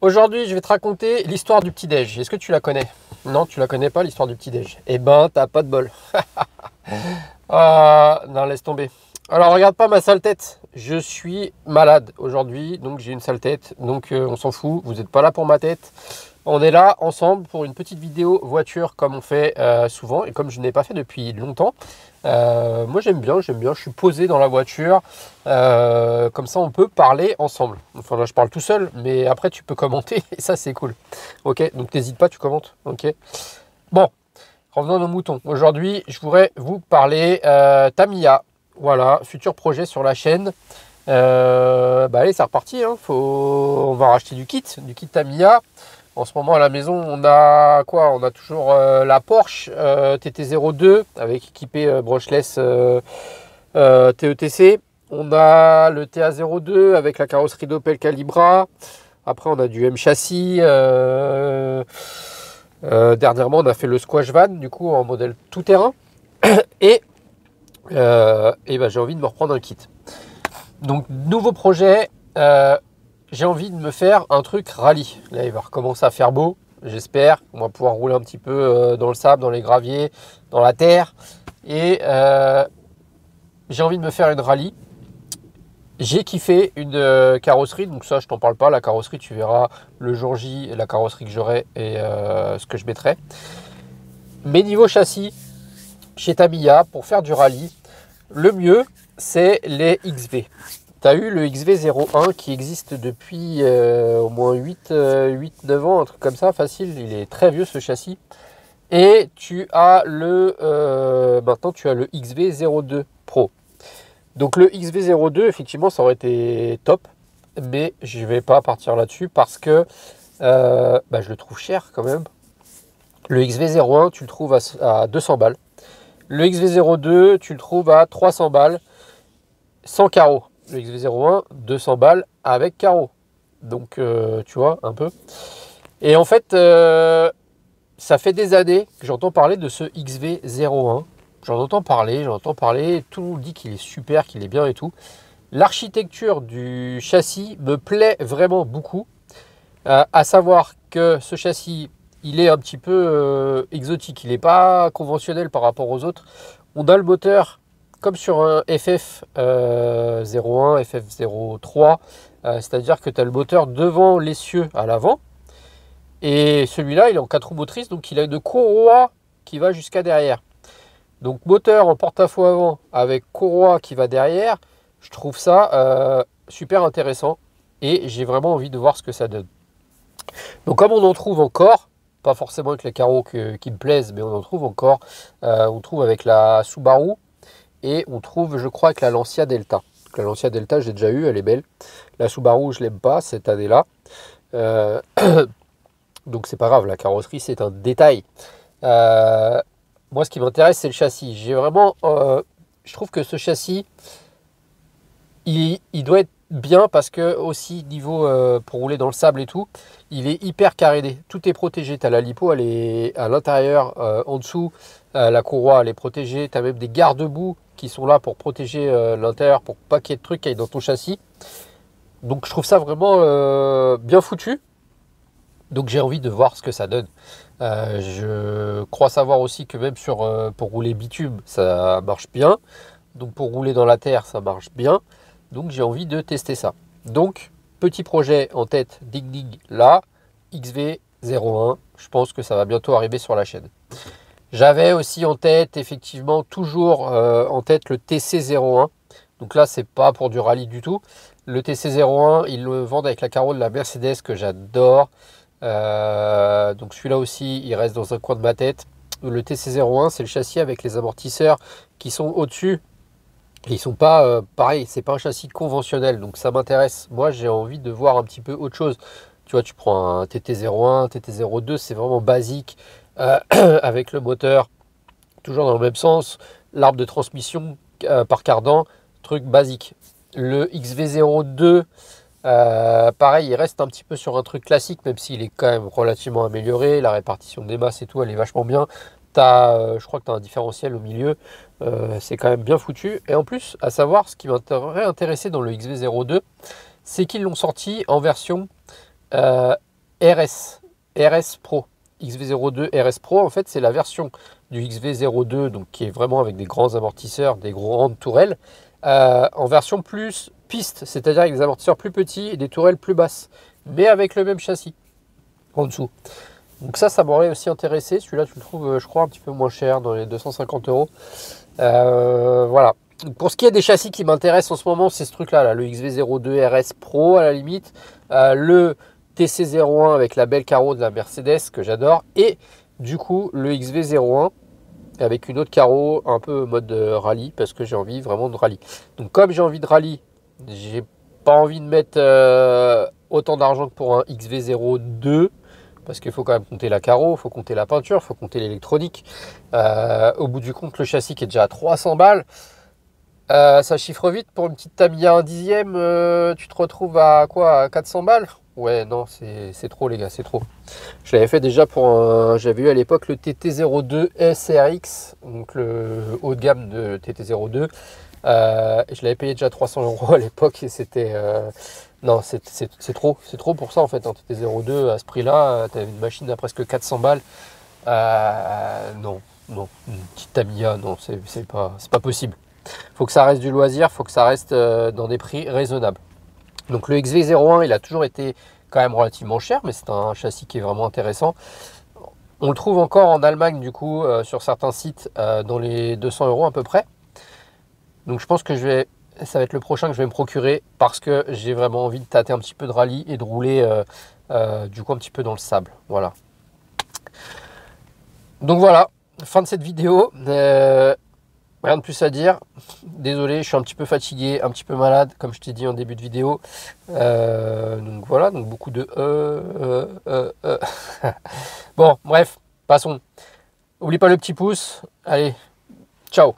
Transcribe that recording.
Aujourd'hui, je vais te raconter l'histoire du petit-déj. Est-ce que tu la connais? Non, tu la connais pas, l'histoire du petit-déj. Eh ben, t'as pas de bol. Ah, non, laisse tomber. Alors, regarde pas ma sale tête. Je suis malade aujourd'hui, donc j'ai une sale tête. Donc, on s'en fout. Vous n'êtes pas là pour ma tête. On est là ensemble pour une petite vidéo voiture comme on fait souvent et comme je n'ai pas fait depuis longtemps. Moi j'aime bien, je suis posé dans la voiture, comme ça on peut parler ensemble. Enfin là je parle tout seul, mais après tu peux commenter et ça c'est cool. Ok, donc n'hésite pas, tu commentes. Ok. Bon, revenons à nos moutons. Aujourd'hui je voudrais vous parler Tamiya. Voilà, futur projet sur la chaîne. Allez, c'est reparti, hein. On va racheter du kit Tamiya. En ce moment à la maison, on a quoi? On a toujours la Porsche TT02 avec équipé brushless TETC. On a le TA02 avec la carrosserie d'Opel Calibra. Après, on a du M châssis. Dernièrement, on a fait le Squash Van, du coup, en modèle tout-terrain. Et j'ai envie de me reprendre un kit. Donc, nouveau projet. J'ai envie de me faire un truc rallye. Là, il va recommencer à faire beau, j'espère. On va pouvoir rouler un petit peu dans le sable, dans les graviers, dans la terre. Et j'ai envie de me faire une rallye. J'ai kiffé une carrosserie, donc ça, je t'en parle pas. La carrosserie, tu verras le jour J, la carrosserie que j'aurai et ce que je mettrai. Mais niveau châssis, chez Tamiya, pour faire du rallye, le mieux, c'est les XV. Tu as eu le XV01 qui existe depuis au moins 8-9 ans, un truc comme ça, facile. Il est très vieux ce châssis. Et tu as maintenant tu as le XV02 Pro. Donc le XV02, effectivement, ça aurait été top. Mais je ne vais pas partir là-dessus parce que je le trouve cher quand même. Le XV01, tu le trouves à 200 balles. Le XV02, tu le trouves à 300 balles sans carreau. Le XV01, 200 balles avec carreau. Donc, tu vois, un peu. Et en fait, ça fait des années que j'entends parler de ce XV01. J'en entends parler. Tout le monde dit qu'il est super, qu'il est bien et tout. L'architecture du châssis me plaît vraiment beaucoup. À savoir que ce châssis, il est un petit peu exotique. Il n'est pas conventionnel par rapport aux autres. On a le moteur comme sur un FF01, FF03, c'est-à-dire que tu as le moteur devant l'essieu à l'avant. Et celui-là, il est en 4 roues motrices, donc il a une courroie qui va jusqu'à derrière. Donc moteur en porte-à-faux avant avec courroie qui va derrière, je trouve ça super intéressant. Et j'ai vraiment envie de voir ce que ça donne. Donc comme on en trouve encore, pas forcément avec les carreaux qui me plaisent, mais on en trouve encore. On trouve avec la Subaru. Et on trouve, je crois, avec la Lancia Delta. Donc, la Lancia Delta, j'ai déjà eu, elle est belle. La Subaru, je l'aime pas cette année-là. Donc c'est pas grave, la carrosserie, c'est un détail. Moi, ce qui m'intéresse, c'est le châssis. Je trouve que ce châssis, il doit être bien parce que aussi niveau pour rouler dans le sable et tout, il est hyper caréné. Tout est protégé. Tu as la lipo, elle est à l'intérieur, en dessous. La courroie, elle est protégée. Tu as même des garde-boue qui sont là pour protéger l'intérieur, pour pas qu'il y ait de trucs qui aillent dans ton châssis. Donc je trouve ça vraiment bien foutu. Donc j'ai envie de voir ce que ça donne. Je crois savoir aussi que même pour rouler bitume, ça marche bien. Donc pour rouler dans la terre, ça marche bien. Donc j'ai envie de tester ça. Donc petit projet en tête, ding ding là, XV01. Je pense que ça va bientôt arriver sur la chaîne. J'avais aussi en tête, effectivement, toujours en tête le TC01. Donc là, c'est pas pour du rallye du tout. Le TC01, ils le vendent avec la carreau de la Mercedes que j'adore. Donc celui-là aussi, il reste dans un coin de ma tête. Le TC01, c'est le châssis avec les amortisseurs qui sont au-dessus. Ils sont pas pareil, c'est pas un châssis conventionnel. Donc ça m'intéresse. Moi, j'ai envie de voir un petit peu autre chose. Tu vois, tu prends un TT01, TT02, c'est vraiment basique. Avec le moteur toujours dans le même sens, l'arbre de transmission par cardan, truc basique. Le XV02, pareil, il reste un petit peu sur un truc classique, même s'il est quand même relativement amélioré. La répartition des masses et tout, elle est vachement bien. Je crois que tu as un différentiel au milieu, c'est quand même bien foutu. Et en plus, à savoir, ce qui m'aurait intéressé dans le XV02, c'est qu'ils l'ont sorti en version RS Pro. XV02 RS Pro, en fait, c'est la version du XV02, donc qui est vraiment avec des grands amortisseurs, des grandes tourelles, en version plus piste, c'est-à-dire avec des amortisseurs plus petits et des tourelles plus basses, mais avec le même châssis en dessous. Donc ça m'aurait aussi intéressé. Celui-là, tu le trouves, je crois, un petit peu moins cher, dans les 250 euros. Voilà. Pour ce qui est des châssis qui m'intéressent en ce moment, c'est ce truc-là, là, le XV02 RS Pro à la limite, le TC01 avec la belle carreau de la Mercedes que j'adore, et du coup le XV01 avec une autre carreau un peu mode rallye, parce que j'ai envie vraiment de rallye. Donc comme j'ai envie de rallye, j'ai pas envie de mettre autant d'argent que pour un XV02, parce qu'il faut quand même compter la carreau, il faut compter la peinture, il faut compter l'électronique. Au bout du compte, le châssis qui est déjà à 300 balles, ça chiffre vite. Pour une petite Tamiya 1/10, tu te retrouves à quoi, à 400 balles? Ouais, non, c'est trop les gars, c'est trop. Je l'avais fait déjà pour un... J'avais eu à l'époque le TT02 SRX, donc le haut de gamme de TT02. Je l'avais payé déjà 300 euros à l'époque et c'était... non, c'est trop pour ça en fait. Un TT02 à ce prix-là, tu avais une machine à presque 400 balles. Non, une petite Tamiya, non, c'est pas possible. Faut que ça reste du loisir, faut que ça reste dans des prix raisonnables. Donc le XV01, il a toujours été quand même relativement cher, mais c'est un châssis qui est vraiment intéressant. On le trouve encore en Allemagne, du coup, sur certains sites, dans les 200 euros à peu près. Donc je pense que ça va être le prochain que je vais me procurer, parce que j'ai vraiment envie de tâter un petit peu de rallye et de rouler du coup un petit peu dans le sable. Voilà. Donc voilà, fin de cette vidéo. Rien de plus à dire. Désolé, je suis un petit peu fatigué, un petit peu malade, comme je t'ai dit en début de vidéo. Donc voilà, donc beaucoup de Bon, bref, passons. N'oublie pas le petit pouce. Allez, ciao.